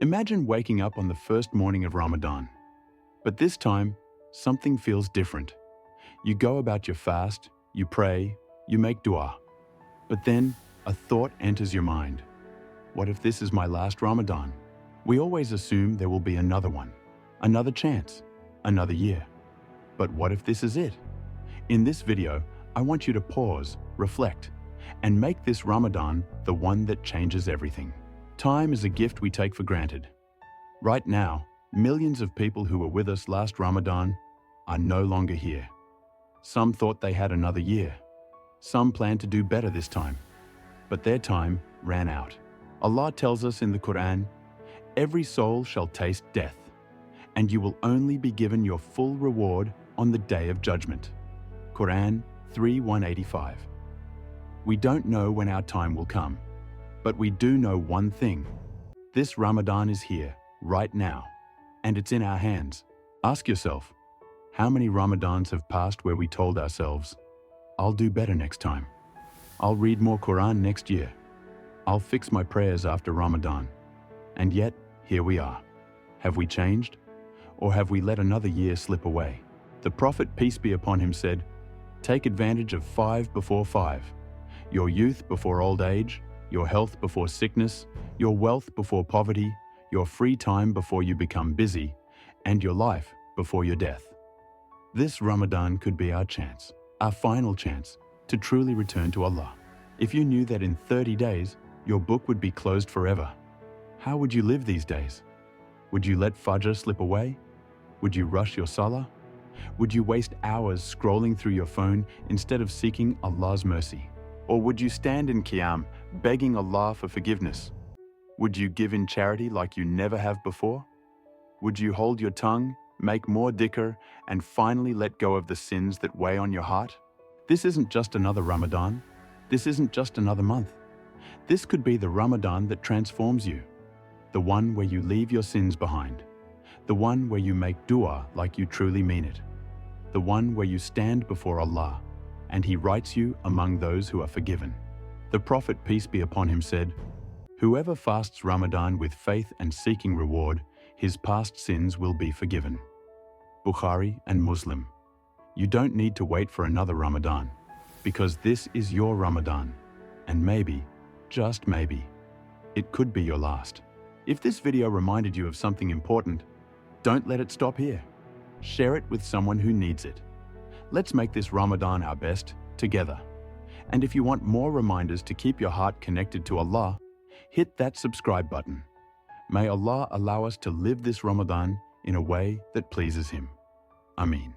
Imagine waking up on the first morning of Ramadan. But this time, something feels different. You go about your fast, you pray, you make dua. But then, a thought enters your mind. What if this is my last Ramadan? We always assume there will be another one, another chance, another year. But what if this is it? In this video, I want you to pause, reflect, and make this Ramadan the one that changes everything. Time is a gift we take for granted. Right now, millions of people who were with us last Ramadan are no longer here. Some thought they had another year. Some planned to do better this time. But their time ran out. Allah tells us in the Quran, "Every soul shall taste death, and you will only be given your full reward on the Day of Judgment." Quran 3:185. We don't know when our time will come, but we do know one thing. This Ramadan is here, right now, and it's in our hands. Ask yourself, how many Ramadans have passed where we told ourselves, "I'll do better next time. I'll read more Quran next year. I'll fix my prayers after Ramadan." And yet, here we are. Have we changed? Or have we let another year slip away? The Prophet, peace be upon him, said, "Take advantage of 5 before 5. Your youth before old age, your health before sickness, your wealth before poverty, your free time before you become busy, and your life before your death." This Ramadan could be our chance, our final chance, to truly return to Allah. If you knew that in 30 days, your book would be closed forever, how would you live these days? Would you let Fajr slip away? Would you rush your Salah? Would you waste hours scrolling through your phone instead of seeking Allah's mercy? Or would you stand in Qiyam, begging Allah for forgiveness? Would you give in charity like you never have before? Would you hold your tongue, make more dhikr, and finally let go of the sins that weigh on your heart? This isn't just another Ramadan. This isn't just another month. This could be the Ramadan that transforms you. The one where you leave your sins behind. The one where you make dua like you truly mean it. The one where you stand before Allah, and He writes you among those who are forgiven. The Prophet, peace be upon him, said, "Whoever fasts Ramadan with faith and seeking reward, his past sins will be forgiven." Bukhari and Muslim. You don't need to wait for another Ramadan, because this is your Ramadan, and maybe, just maybe, it could be your last. If this video reminded you of something important, don't let it stop here. Share it with someone who needs it. Let's make this Ramadan our best, together. And if you want more reminders to keep your heart connected to Allah, hit that subscribe button. May Allah allow us to live this Ramadan in a way that pleases Him. Ameen.